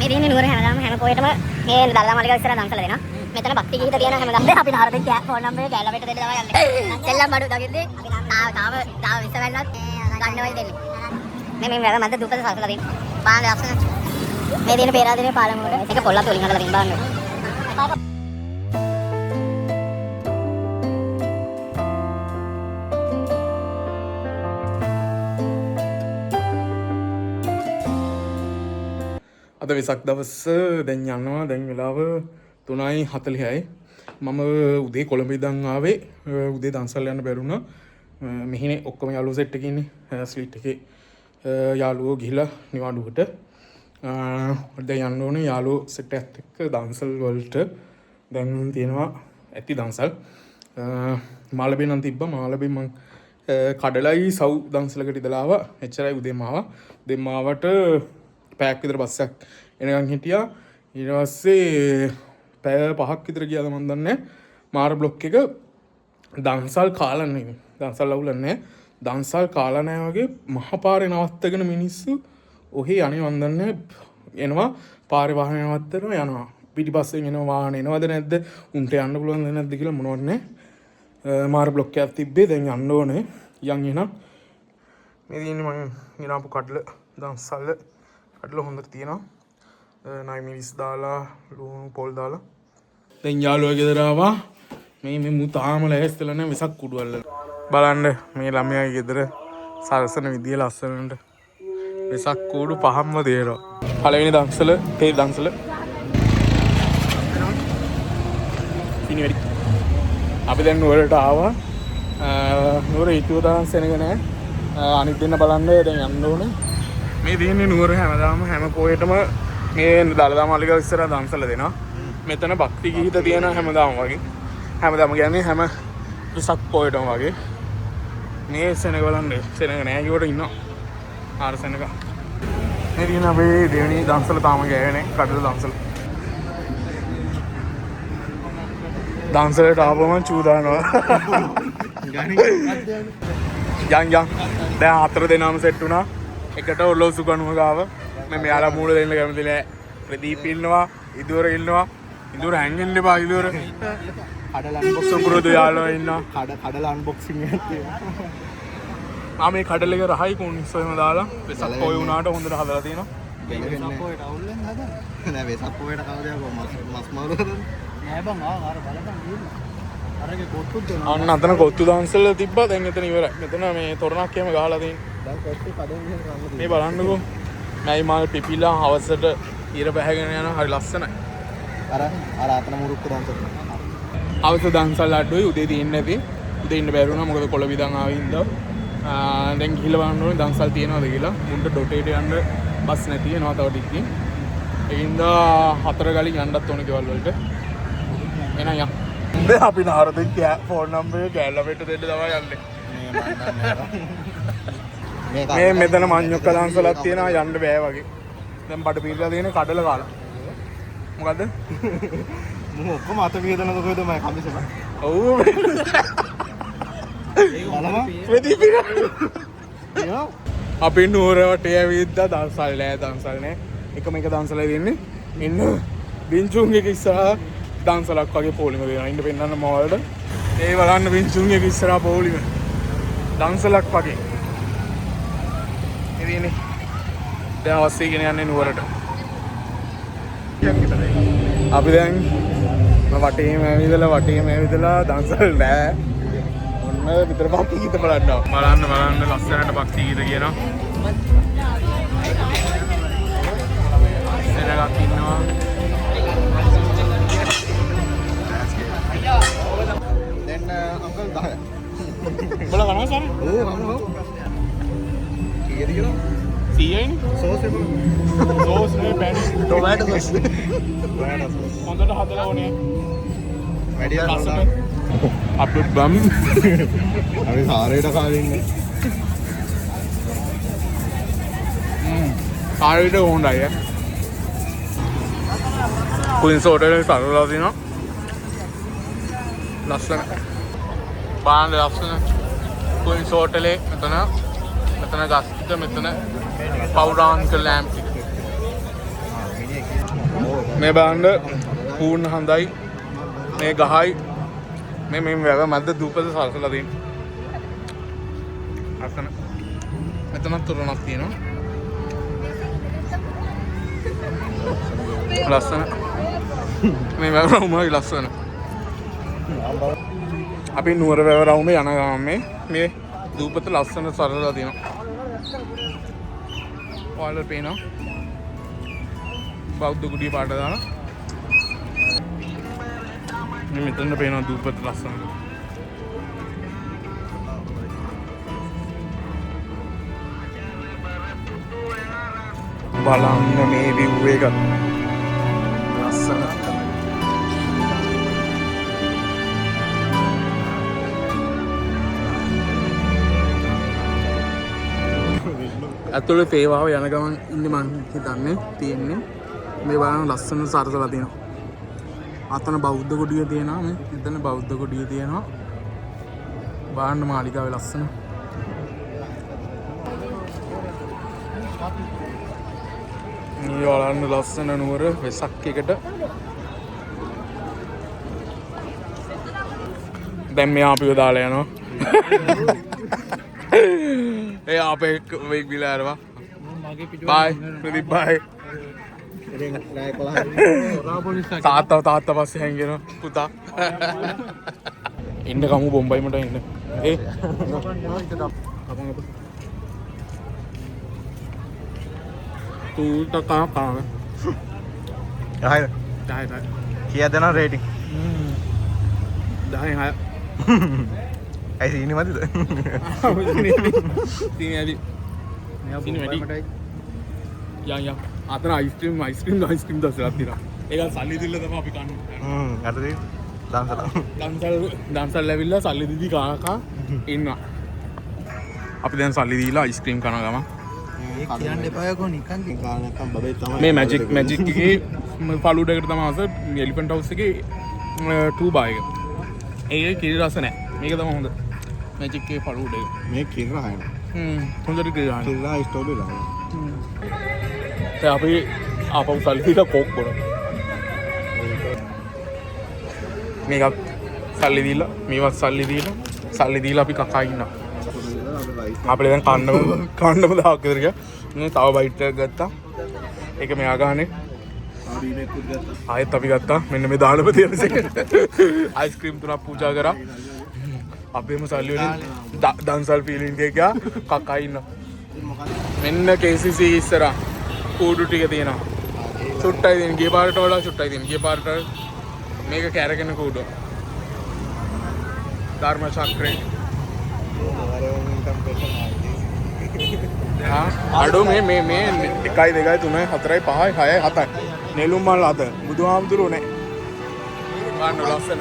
ඉතින් නුවර හැම පොයටම මේ දල්ලා මාලිගාව ඉස්සරහ දන්සල දෙනවා. මෙතන භක්ති ගීත තියෙන හැමදාම අපි නාරදෙන් ෆෝන් නම්බරේ ගෑලවෙට දෙන්න තමයි යන්නේ. සෙල්ලම් බඩු දකින්නේ තාම ඉස්සර වෙන්නත් ගන්නවයි දෙන්නේ. මේ වැර මැද දුපත සල්කලා තියෙනවා. බලන්න ලස්සන. මේ දින පේරාදෙනේ පාලමුවට එක පොල්ලත් වලින් හදලා තියෙන බලන්න. අද වෙසක් දවස දැන් යනවා දැන් වෙලාව 3:40යි මම උදේ කොළඹ ඉඳන් ආවේ උදේ දන්සල් යන්න බැරුණා මෙහිනේ ඔක්කොම යාළුවෝ සෙට් එකේ ඉන්නේ ස්ලීට් එකේ යාළුවෝ ගිහිලා නිවාඩුවට දැන් යන්න ඕනේ යාළුවෝ සෙට් එකත් එක්ක දන්සල් වලට දැන් තියෙනවා ඇති දන්සල් මාළඹේ නම් තිබ්බා මාළඹේ මං කඩලයි සව් දන්සලකට ඉඳලා ආවා එච්චරයි උදේම ආවා උදේම ආවට පැයක් විතර බස්සක් එනකන් හිටියා ඊට පස්සේ පැය 5ක් විතර ගියාද මන් දන්නේ මාර බ්ලොක් එක දන්සල් කාලා නෙමෙයි දන්සල් අවුල නැහැ දන්සල් කාලා නැහැ වගේ මහ පාරේ නවත්තගෙන මිනිස්සු ඔහේ යන්නේ මන් දන්නේ එනවා පාරේ වාහන නවත්තනවා යනවා පිටිපස්සෙන් එනවා වාහන එනවද නැද්ද උන්ට යන්න පුළුවන්ද නැද්ද කියලා මොනවත් නැහැ මාර බ්ලොක් එකක් තිබ්බේ දැන් යන්න ඕනේ යන් එනවා මේ දින්නේ මම ගෙනාපු කඩල දන්සල් කඩල හොඳට තියෙනවා නයි මිරිස් දාලා ලුණු පොල් දාලා දැන් යාළුවා ගෙදර ආවා මේ මු තාම ලෑස්තිලා නැහැ වෙසක් කුඩුවල්ල බලන්න මේ ළමයාගේ ගෙදර සරසන විදිය ලස්සනට වෙසක් කුඩු පහම්ම දෙනවා පළවෙනි දන්සල තේ දන්සල ඉනි වැඩි අපි දැන් නුවරට ආවා නුවර හිතුව තරම් සෙනග නැහැ අනිත් දෙන්න බලන්න දැන් යන්න ඕනේ මේ තියෙන්නේ නුවර හැමදාම හැම පොයටම මේ දළදා මාලිගාව ඉස්සරහ දන්සල දෙනවා. මෙතන භක්ති ගීත තියෙන හැමදාම වගේ. හැමදාම කියන්නේ හැම වෙසක් පොයටම වගේ. මේ සෙනග බලන්න සෙනග නෑ කිව්වට ඉන්නවා. ආර සෙනග. මේ තියෙන අපේ දෙවෙනි දන්සල තාම ගෑවේ කඩල දන්සල. දන්සලට ආවම චූ දානවා. යන් දැන් හතර දෙනාම සෙට් වුණා. එකට ඔල්ලෝසු කනුව ගාව මම මෙයාලා මූල දෙන්න කැමති නෑ ප්‍රදීප් ඉන්නවා ඉදුවර ඉන්නවා ඉදුවර හැංගෙන්න එපා ඉදුවර කඩල අන්බොක්ස් සුපුරුදු යාළුවා ඉන්නවා කඩල අන්බොක්සිං එකක් තියෙනවා මේ කඩල එක රහයි කොන්සෝ එහෙම දාලා වෙසක් පොය වුණාට හොඳට හදලා තියෙනවා වෙසක් පොයට අවුල් නැද්ද නෑ වෙසක් පොයට කවදාද මස් මාරු නෑ බං අර බලපන් ගිහින් අරගේ කොත්තු දෙනවා අන්න අතන කොත්තු දන්සල තිබ්බා දැන් එතන ඉවරයි මෙතන මේ තොරණක් එහෙම ගහලා තියෙනවා මේ බලන්නකෝ මයි මාල් පිපිලා හවසට ඉර පැහැගෙන යන හරි ලස්සනයි අර අතන මුරුක්කු දන්සල් හවස දන්සල් අඩුයි උදේ තියෙන්නේ නැති උදේ ඉන්න බැරි වුණා මොකද කොළ විදන් ආවේ ඉඳලා දැන් ගිහලා බලන්න ඕනේ දන්සල් තියෙනවද කියලා මුන්ට ඩොටේට යන්න බස් නැති වෙනවා තව ටිකකින් ඒකින්ද හතර ගලින් යන්නත් ඕනේ ගෙවල් වලට එහෙනම් යන්න දැන් අපි නාරදෙන් ෆෝන් නම්බරේ ගෑල්ලවෙට දෙන්න තමයි යන්නේ මේ මෙතන මඤ්ඤොක්ක දන්සලක් තියෙනවා යන්න බෑ වගේ. දැන් බඩ පිරලා තියෙන කඩල කාලා. මොකද්ද? මම ඔක්කොම අත වියදනක කොහෙද මම කමිසම. ඔව්. අපි නුවරට ඇවිද්දා දන්සල් නෑ. එකම එක දන්සලයි දෙන්නේ. ඉන්න බින්චුන් එක ඉස්සරහා දන්සලක් වගේ පොලිම දෙනවා. ඉන්න පෙන්නන්න මොවලට. ඒ බලන්න බින්චුන් එක ඉස්සරහා පොලිම. දන්සලක් වගේ. ඉතින් දැන් අවශ්‍ය කෙන යන්නේ නුවරට. අපි දැන් වටේම ඇවිදලා දන්සල් නෑ. ඔන්න විතර භක්ති ගීත බලන්න. බලන්න ලස්සනට භක්ති ගීත කියනවා. සෙනගක් ඉන්නවා. දැන් අංකල් 10. බල ගන්නවා සර්. ඔව්. කීයද කියලා? 100යිනේ. සෝස් එක. සෝස් නේ පැන්. Tomato sauce. හොඳට හදලා ඕනේ. වැඩි ලස්සන. අප්ලෝඩ් බම්. අපි සාරේට කාලේ ඉන්නේ. සාරේට හොඳයි ඈ. කුයින්ස් හෝටලේ සරලව දිනවා. ලස්සන. බාන්න ලස්සන. කුයින්ස් හෝටලේ මෙතන ගස් ටික මෙතන පවුරාන්ක ලෑම්ප් ටික. මේ බලන්න පූර්ණ හඳයි මේ ගහයි මේ වැව මැද දූපත සලසලා තියෙනවා. අසන මෙතනත් තොරණක් තියෙනවා. ලස්සන මේ වැව රවුමයි ලස්සන. අපි නුවර වැව රවුමේ යන ගමන් මේ දූපත ලස්සන සලසලා තියෙනවා. ඔයාලට පේනවා බෞද්ධ කුඩිය පාට දාලා මේ මෙතන පේනවා දූපත ලස්සන. බලන්න මේ view එක ලස්සන. ඇතුළේ තේවාව යන ගමන් ඉන්නේ මං හිතන්නේ තියෙන්නේ මේ බලන්න ලස්සන සරසලා තියෙනවා. අතන බෞද්ධ කොඩිය තියෙනවා මේ. එතන බෞද්ධ කොඩිය තියෙනවා. බලන්න මාලිගාවේ ලස්සන. මේ බලන්න ලස්සන නුවර වෙසක් එකට. දැන් මෙයා අපිව දාලා යනවා. ඒ අපේ වෙක් විලාරවා. බයි ප්‍රදීප් බයි. තාත්තා පස්සේ හැංගෙනවා පුතා. ඉන්න කමු බොම්බයිමට ඉන්න. ඒ තූ තකා කාම. යහයි. 10 කීයක් දෙනවා රේටින්? 10 6. ඇයි සීනි මදිද? සීනි ඇලි. සීනි වැඩි. යා අතන අයිස්ක්‍රීම් දැස්සලා තියෙනවා. ඒක සල්ලි දීලා තමයි අපි කන්නේ. අතදී දන්සල් ඇවිල්ලා සල්ලි දීදී කාකා ඉන්නවා. අපි දැන් සල්ලි දීලා අයිස්ක්‍රීම් කන ගම. කියන්න එපායකෝ නිකන් කානකම් බබේ තමයි. මේ මැජික් එකේ ෆලූඩා එකට තමයි අස එලිෆන්ට් හවුස් එකේ 2 බා එක. ඒකේ කිරි රස නැහැ. මේක තමයි හොඳ. මැජික් එකේ ෆලූඩා එක. මේ කිරා හයන. හොඳට කිරා. කිරා ස්ටෝබෙරි ලා. දැන් අපි ආපහු සල්ලි දීලා කෝක් බොනවා. මේකත් සල්ලි දීලා මේවත් සල්ලි දීලා අපි කකා ඉන්නවා. අපිට දැන් කන්නම දාක් විතර ගියා. මේ තව බයිට් එකක් ගත්තා. ඒක මෙයා ගහන්නේ. ආයෙත් අපි ගත්තා. මෙන්න මේ දානපති යනසේ. අයිස්ක්‍රීම් තුනක් පූජා කරා. අපේම සල්ලි වලින් දන්සල් ෆීලින් එකක් ගියා. කකා ඉන්නවා. මෙන්න KCC ඉස්සරහා කූඩු ටික තියෙනවා. සුට්ටයි තියෙන. ගිය පාරට වඩා සුට්ටයි තියෙන. ගිය පාරට මේක කැරගෙන කූඩුව. ධර්ම චක්‍රේ. අඩු මේ 1 2 3 4 5 6 7යි. නෙළුම් මල් 7. බුදුහාමුදුරුවෝ නෑ. ගන්න ලස්සන.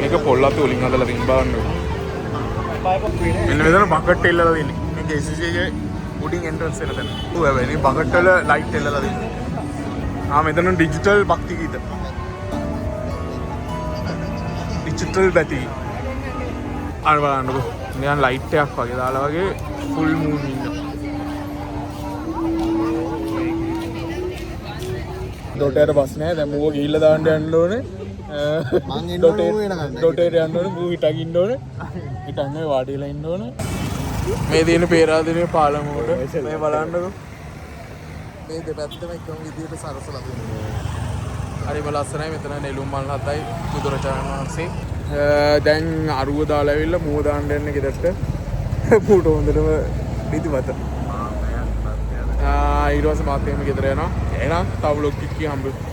මේක පොල් අතු වලින් හදලා තින් බලන්න. මෙන්න මෙතන බකට් එල්ලලා තියෙන්නේ. මේ KCC එකේ උඩින් එන්ට්‍රන්ස් එක තැන. ඔය වෙන්නේ බකට් වල ලයිට් එල්ලලා තියෙන්නේ. මෙතන ඩිජිටල් භක්ති ගීත. ඩිජිටල් බැටි. අර බලන්නකෝ. නිකන් ලයිට් එකක් වගේ දාලා වගේ ෆුල් මූන් ඉන්නවා. ඩොටේට බස් නෑ. දැන් මූව ගිහිල්ලා දාන්න යන්න ඕනේ. මං එන්න ඩොටේට යන්න ඕනේ. මූව හිටගෙන ඉන්න ඕනේ. හිටන් ඔය වාඩිලා ඉන්න ඕනේ. මේ තියෙන පේරාදෙනිය පාලමුවට මේ බලන්නකෝ. මේ දෙපැත්තම එකම විදියට සරසලා තියෙනවා. හරිම ලස්සනයි. මෙතන නෙළුම් මල් 7යි බුදුරජාණන් වහන්සේ. දැන් අරුව දාලා ඇවිල්ලා මූව දාන්න යන්නේ ගෙදරට. මූට හොඳටම නිදිමත. ඊට පස්සේ මාත් එක්කම ගෙදර යනවා. එහෙනම් තව vlog එකක් හම්බෙමු.